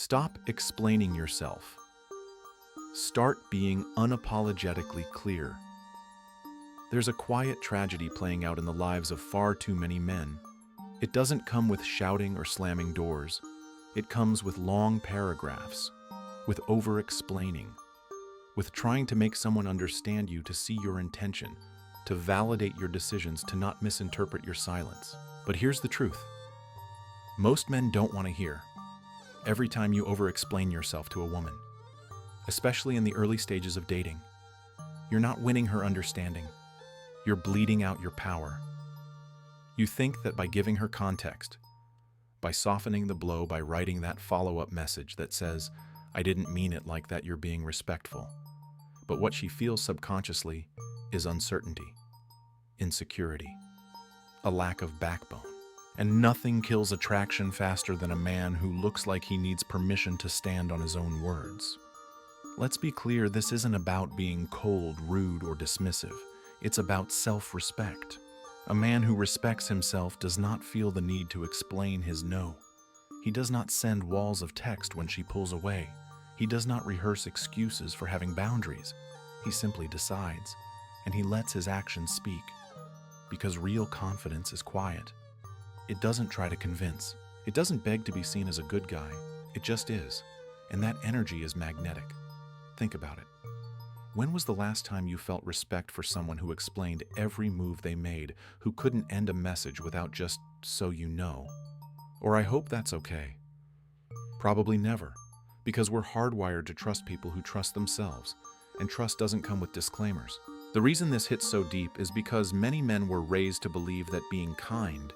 Stop explaining yourself. Start being unapologetically clear. There's a quiet tragedy playing out in the lives of far too many men. It doesn't come with shouting or slamming doors. It comes with long paragraphs, with over-explaining, with trying to make someone understand you, to see your intention, to validate your decisions, to not misinterpret your silence. But here's the truth. Most men don't want to hear every time you over-explain yourself to a woman, especially in the early stages of dating. You're not winning her understanding. You're bleeding out your power. You think that by giving her context, by softening the blow, by writing that follow-up message that says, "I didn't mean it like that," you're being respectful. But what she feels subconsciously is uncertainty, insecurity, a lack of backbone. And nothing kills attraction faster than a man who looks like he needs permission to stand on his own words. Let's be clear, this isn't about being cold, rude, or dismissive. It's about self-respect. A man who respects himself does not feel the need to explain his no. He does not send walls of text when she pulls away. He does not rehearse excuses for having boundaries. He simply decides, and he lets his actions speak. Because real confidence is quiet. It doesn't try to convince. It doesn't beg to be seen as a good guy. It just is. And that energy is magnetic. Think about it. When was the last time you felt respect for someone who explained every move they made, who couldn't end a message without just "so you know"? Or "I hope that's okay"? Probably never, because we're hardwired to trust people who trust themselves, and trust doesn't come with disclaimers. The reason this hits so deep is because many men were raised to believe that being kind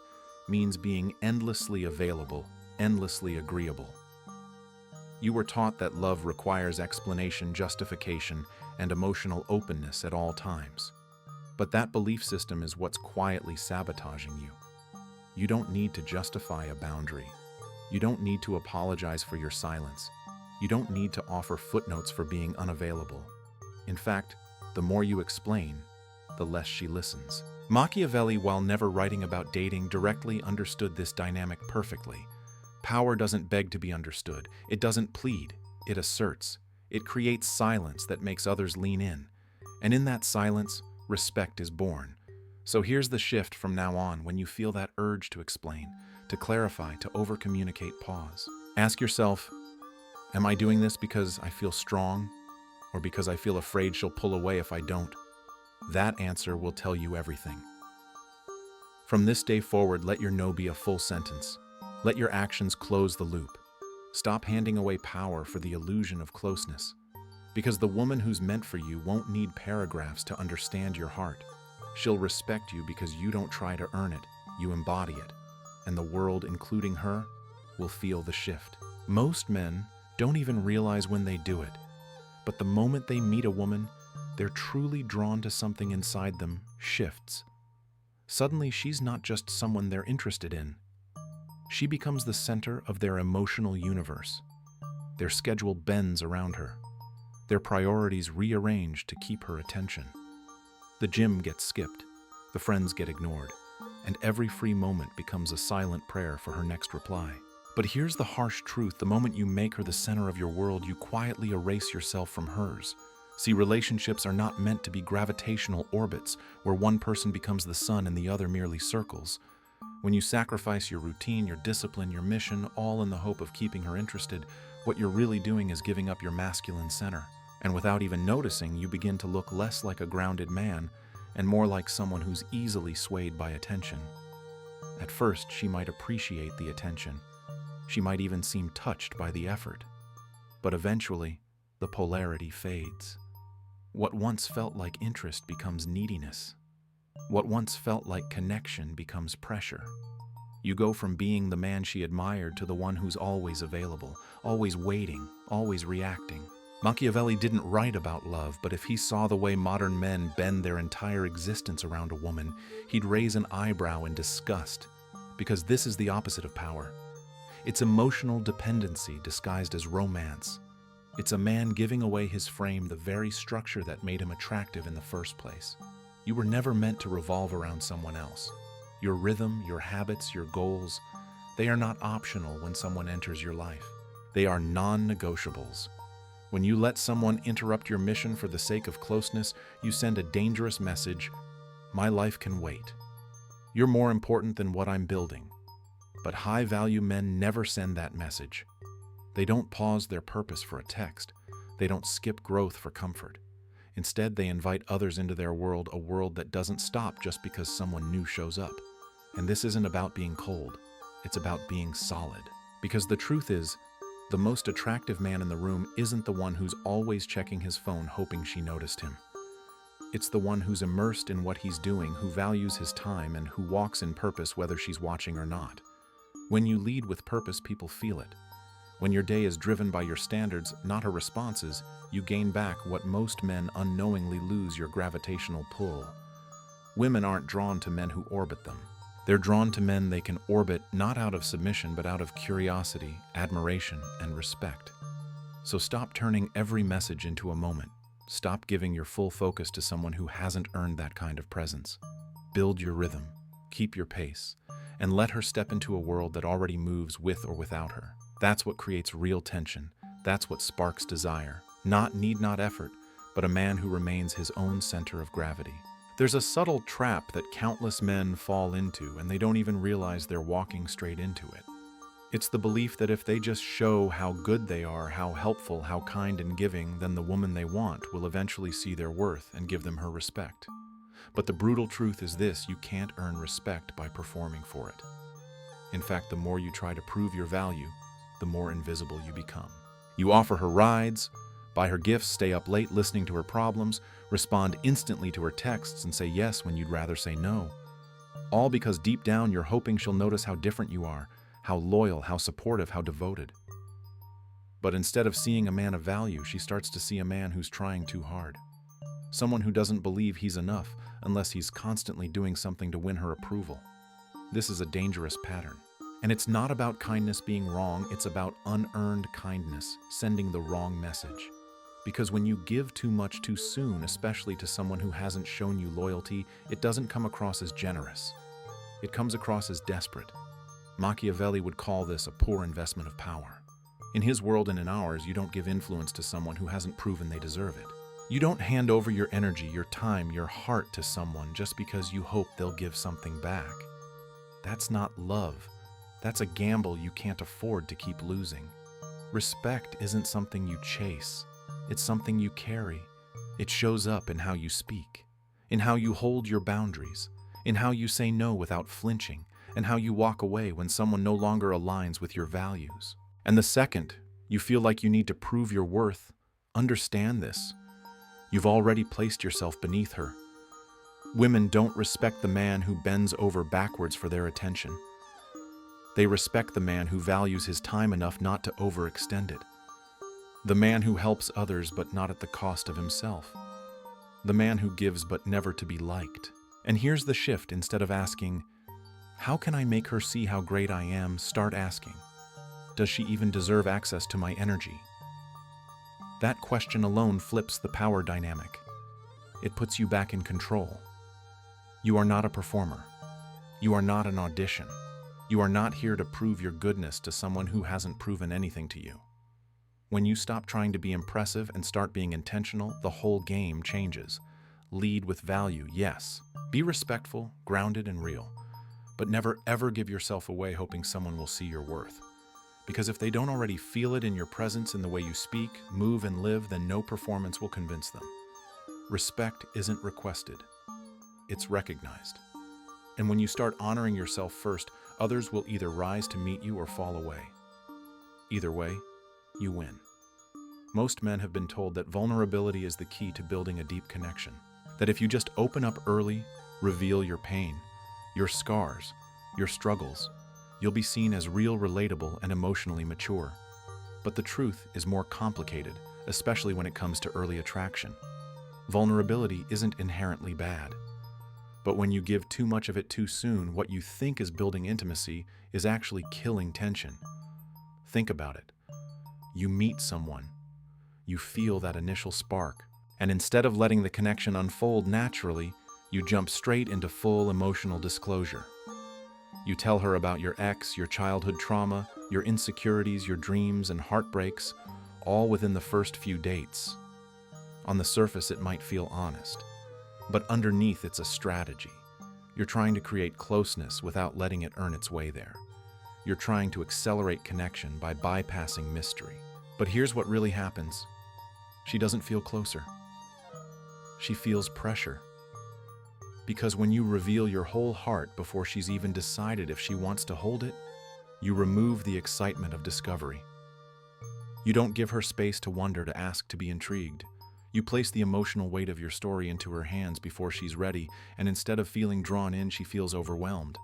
means being endlessly available, endlessly agreeable. You were taught that love requires explanation, justification, and emotional openness at all times. But that belief system is what's quietly sabotaging you. You don't need to justify a boundary. You don't need to apologize for your silence. You don't need to offer footnotes for being unavailable. In fact, the more you explain, the less she listens. Machiavelli, while never writing about dating, directly understood this dynamic perfectly. Power doesn't beg to be understood. It doesn't plead. It asserts. It creates silence that makes others lean in. And in that silence, respect is born. So here's the shift from now on. When you feel that urge to explain, to clarify, to over-communicate, pause. Ask yourself, am I doing this because I feel strong, or because I feel afraid she'll pull away if I don't? That answer will tell you everything. From this day forward, let your no be a full sentence. Let your actions close the loop. Stop handing away power for the illusion of closeness. Because the woman who's meant for you won't need paragraphs to understand your heart. She'll respect you because you don't try to earn it, you embody it. And the world, including her, will feel the shift. Most men don't even realize when they do it. But the moment they meet a woman, they're truly drawn to something inside them shifts. Suddenly, she's not just someone they're interested in. She becomes the center of their emotional universe. Their schedule bends around her. Their priorities rearranged to keep her attention. The gym gets skipped, the friends get ignored, and every free moment becomes a silent prayer for her next reply. But here's the harsh truth. The moment you make her the center of your world, you quietly erase yourself from hers. See, relationships are not meant to be gravitational orbits where one person becomes the sun and the other merely circles. When you sacrifice your routine, your discipline, your mission, all in the hope of keeping her interested, what you're really doing is giving up your masculine center. And without even noticing, you begin to look less like a grounded man and more like someone who's easily swayed by attention. At first, she might appreciate the attention. She might even seem touched by the effort. But eventually, the polarity fades. What once felt like interest becomes neediness. What once felt like connection becomes pressure. You go from being the man she admired to the one who's always available, always waiting, always reacting. Machiavelli didn't write about love, but if he saw the way modern men bend their entire existence around a woman, he'd raise an eyebrow in disgust, because this is the opposite of power. It's emotional dependency disguised as romance. It's a man giving away his frame, the very structure that made him attractive in the first place. You were never meant to revolve around someone else. Your rhythm, your habits, your goals, they are not optional when someone enters your life. They are non-negotiables. When you let someone interrupt your mission for the sake of closeness, you send a dangerous message: my life can wait. You're more important than what I'm building. But high-value men never send that message. They don't pause their purpose for a text. They don't skip growth for comfort. Instead, they invite others into their world, a world that doesn't stop just because someone new shows up. And this isn't about being cold. It's about being solid. Because the truth is, the most attractive man in the room isn't the one who's always checking his phone hoping she noticed him. It's the one who's immersed in what he's doing, who values his time, and who walks in purpose whether she's watching or not. When you lead with purpose, people feel it. When your day is driven by your standards, not her responses, you gain back what most men unknowingly lose: your gravitational pull. Women aren't drawn to men who orbit them. They're drawn to men they can orbit, not out of submission, but out of curiosity, admiration, and respect. So stop turning every message into a moment. Stop giving your full focus to someone who hasn't earned that kind of presence. Build your rhythm, keep your pace, and let her step into a world that already moves with or without her. That's what creates real tension. That's what sparks desire. Not effort, but a man who remains his own center of gravity. There's a subtle trap that countless men fall into, and they don't even realize they're walking straight into it. It's the belief that if they just show how good they are, how helpful, how kind and giving, then the woman they want will eventually see their worth and give them her respect. But the brutal truth is this: you can't earn respect by performing for it. In fact, the more you try to prove your value, the more invisible you become. You offer her rides, buy her gifts, stay up late listening to her problems, respond instantly to her texts, and say yes when you'd rather say no. All because deep down you're hoping she'll notice how different you are, how loyal, how supportive, how devoted. But instead of seeing a man of value, she starts to see a man who's trying too hard. Someone who doesn't believe he's enough unless he's constantly doing something to win her approval. This is a dangerous pattern. And it's not about kindness being wrong, it's about unearned kindness, sending the wrong message. Because when you give too much too soon, especially to someone who hasn't shown you loyalty, it doesn't come across as generous. It comes across as desperate. Machiavelli would call this a poor investment of power. In his world and in ours, you don't give influence to someone who hasn't proven they deserve it. You don't hand over your energy, your time, your heart to someone just because you hope they'll give something back. That's not love. That's a gamble you can't afford to keep losing. Respect isn't something you chase. It's something you carry. It shows up in how you speak, in how you hold your boundaries, in how you say no without flinching, and how you walk away when someone no longer aligns with your values. And the second you feel like you need to prove your worth, understand this: you've already placed yourself beneath her. Women don't respect the man who bends over backwards for their attention. They respect the man who values his time enough not to overextend it. The man who helps others but not at the cost of himself. The man who gives but never to be liked. And here's the shift: instead of asking, how can I make her see how great I am, start asking, does she even deserve access to my energy? That question alone flips the power dynamic. It puts you back in control. You are not a performer. You are not an audition. You are not here to prove your goodness to someone who hasn't proven anything to you. When you stop trying to be impressive and start being intentional, the whole game changes. Lead with value, yes. Be respectful, grounded, and real. But never ever give yourself away hoping someone will see your worth. Because if they don't already feel it in your presence, in the way you speak, move, and live, then no performance will convince them. Respect isn't requested. It's recognized. And when you start honoring yourself first, others will either rise to meet you or fall away. Either way, you win. Most men have been told that vulnerability is the key to building a deep connection. That if you just open up early, reveal your pain, your scars, your struggles, you'll be seen as real, relatable, and emotionally mature. But the truth is more complicated, especially when it comes to early attraction. Vulnerability isn't inherently bad. But when you give too much of it too soon, what you think is building intimacy is actually killing tension. Think about it. You meet someone, you feel that initial spark, and instead of letting the connection unfold naturally, you jump straight into full emotional disclosure. You tell her about your ex, your childhood trauma, your insecurities, your dreams, and heartbreaks, all within the first few dates. On the surface, it might feel honest, but underneath, it's a strategy. You're trying to create closeness without letting it earn its way there. You're trying to accelerate connection by bypassing mystery. But here's what really happens. She doesn't feel closer. She feels pressure. Because when you reveal your whole heart before she's even decided if she wants to hold it, you remove the excitement of discovery. You don't give her space to wonder, to ask, to be intrigued. You place the emotional weight of your story into her hands before she's ready, and instead of feeling drawn in, she feels overwhelmed.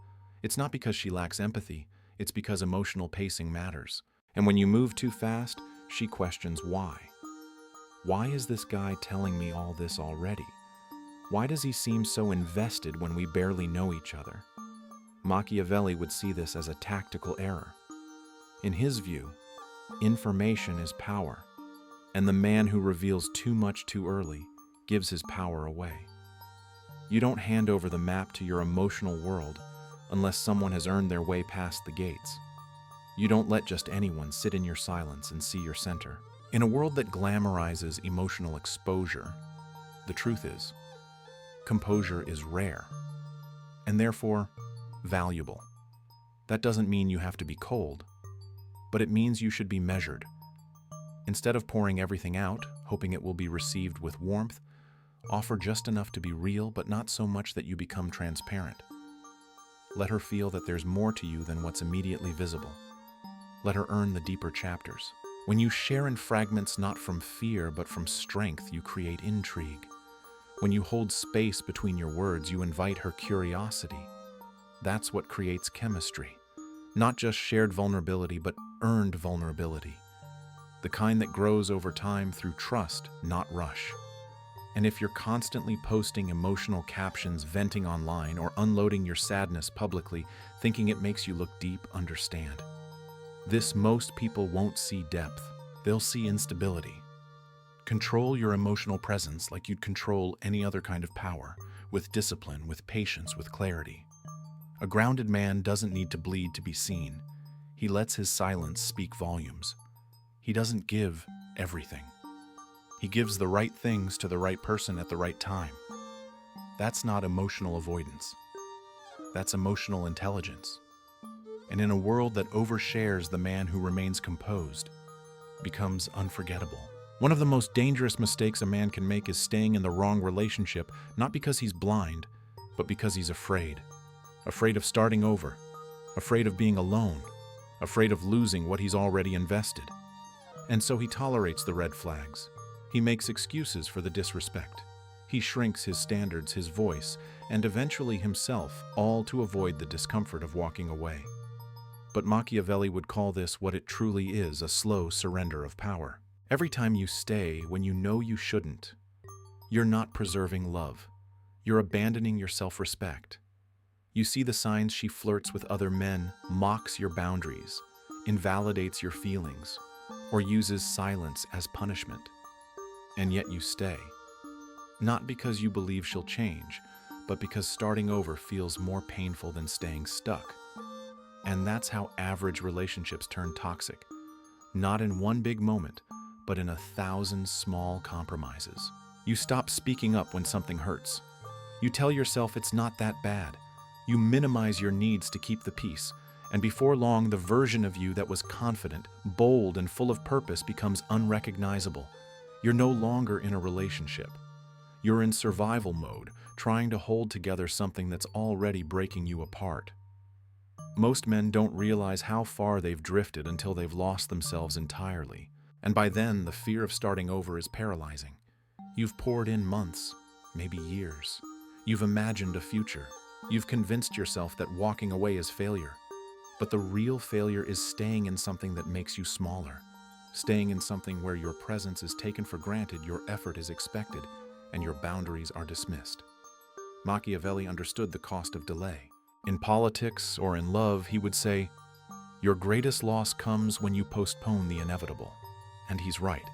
It's not because she lacks empathy, it's because emotional pacing matters. And when you move too fast, she questions why. Why is this guy telling me all this already? Why does he seem so invested when we barely know each other? Machiavelli would see this as a tactical error. In his view, information is power, and the man who reveals too much too early gives his power away. You don't hand over the map to your emotional world unless someone has earned their way past the gates. You don't let just anyone sit in your silence and see your center. In a world that glamorizes emotional exposure, the truth is, composure is rare, and therefore valuable. That doesn't mean you have to be cold, but it means you should be measured. Instead of pouring everything out, hoping it will be received with warmth, offer just enough to be real, but not so much that you become transparent. Let her feel that there's more to you than what's immediately visible. Let her earn the deeper chapters. When you share in fragments not from fear but from strength, you create intrigue. When you hold space between your words, you invite her curiosity. That's what creates chemistry. Not just shared vulnerability, but earned vulnerability. The kind that grows over time through trust, not rush. And if you're constantly posting emotional captions, venting online, or unloading your sadness publicly, thinking it makes you look deep, understand. Most people won't see depth. They'll see instability. Control your emotional presence like you'd control any other kind of power, with discipline, with patience, with clarity. A grounded man doesn't need to bleed to be seen. He lets his silence speak volumes. He doesn't give everything. He gives the right things to the right person at the right time. That's not emotional avoidance. That's emotional intelligence. And in a world that overshares, the man who remains composed becomes unforgettable. One of the most dangerous mistakes a man can make is staying in the wrong relationship, not because he's blind, but because he's afraid. Afraid of starting over, afraid of being alone, afraid of losing what he's already invested. And so he tolerates the red flags. He makes excuses for the disrespect. He shrinks his standards, his voice, and eventually himself, all to avoid the discomfort of walking away. But Machiavelli would call this what it truly is, a slow surrender of power. Every time you stay when you know you shouldn't, you're not preserving love. You're abandoning your self-respect. You see the signs she flirts with other men, mocks your boundaries, invalidates your feelings, or uses silence as punishment. And yet you stay. Not because you believe she'll change, but because starting over feels more painful than staying stuck. And that's how average relationships turn toxic. Not in one big moment, but in 1,000 small compromises. You stop speaking up when something hurts. You tell yourself it's not that bad. You minimize your needs to keep the peace, and before long, the version of you that was confident, bold, and full of purpose becomes unrecognizable. You're no longer in a relationship. You're in survival mode, trying to hold together something that's already breaking you apart. Most men don't realize how far they've drifted until they've lost themselves entirely, and by then, the fear of starting over is paralyzing. You've poured in months, maybe years. You've imagined a future. You've convinced yourself that walking away is failure. But the real failure is staying in something that makes you smaller. Staying in something where your presence is taken for granted, your effort is expected, and your boundaries are dismissed. Machiavelli understood the cost of delay. In politics or in love, he would say, "Your greatest loss comes when you postpone the inevitable." And he's right.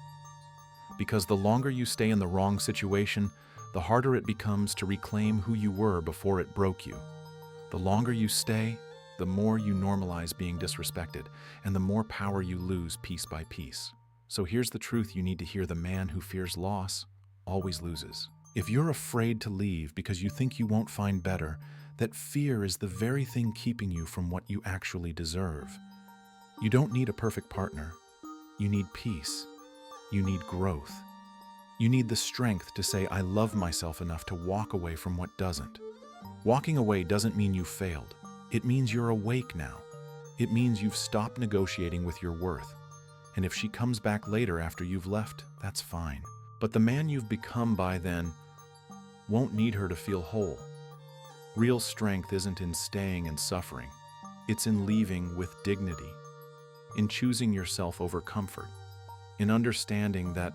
Because the longer you stay in the wrong situation, the harder it becomes to reclaim who you were before it broke you. The longer you stay, the more you normalize being disrespected, and the more power you lose piece by piece. So here's the truth you need to hear: the man who fears loss always loses. If you're afraid to leave because you think you won't find better, that fear is the very thing keeping you from what you actually deserve. You don't need a perfect partner. You need peace. You need growth. You need the strength to say, I love myself enough to walk away from what doesn't. Walking away doesn't mean you failed. It means you're awake now. It means you've stopped negotiating with your worth. And if she comes back later after you've left, that's fine. But the man you've become by then won't need her to feel whole. Real strength isn't in staying and suffering. It's in leaving with dignity, in choosing yourself over comfort, in understanding that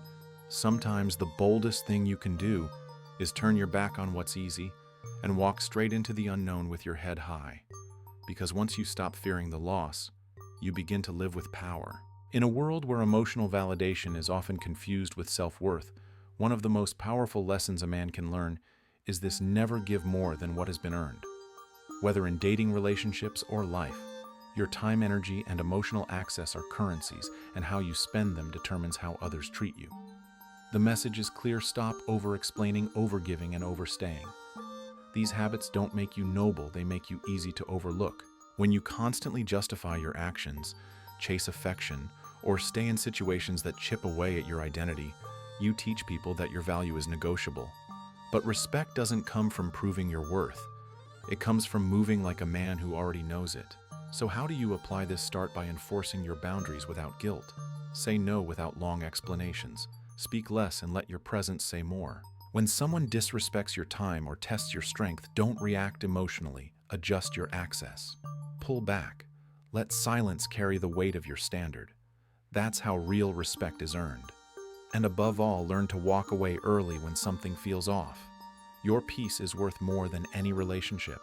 sometimes the boldest thing you can do is turn your back on what's easy and walk straight into the unknown with your head high. Because once you stop fearing the loss, you begin to live with power. In a world where emotional validation is often confused with self-worth, one of the most powerful lessons a man can learn is this: never give more than what has been earned. Whether in dating relationships or life, your time, energy, and emotional access are currencies, and how you spend them determines how others treat you. The message is clear: stop over-explaining, over-giving, and overstaying. These habits don't make you noble, they make you easy to overlook. When you constantly justify your actions, chase affection, or stay in situations that chip away at your identity, you teach people that your value is negotiable. But respect doesn't come from proving your worth. It comes from moving like a man who already knows it. So how do you apply this? Start by enforcing your boundaries without guilt. Say no without long explanations. Speak less and let your presence say more. When someone disrespects your time or tests your strength, don't react emotionally. Adjust your access. Pull back. Let silence carry the weight of your standard. That's how real respect is earned. And above all, learn to walk away early when something feels off. Your peace is worth more than any relationship.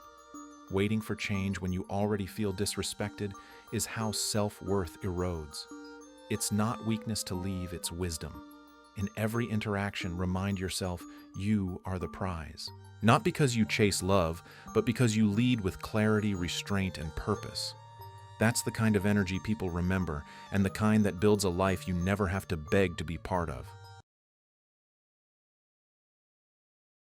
Waiting for change when you already feel disrespected is how self-worth erodes. It's not weakness to leave, it's wisdom. In every interaction, remind yourself you are the prize. Not because you chase love, but because you lead with clarity, restraint, and purpose. That's the kind of energy people remember, and the kind that builds a life you never have to beg to be part of.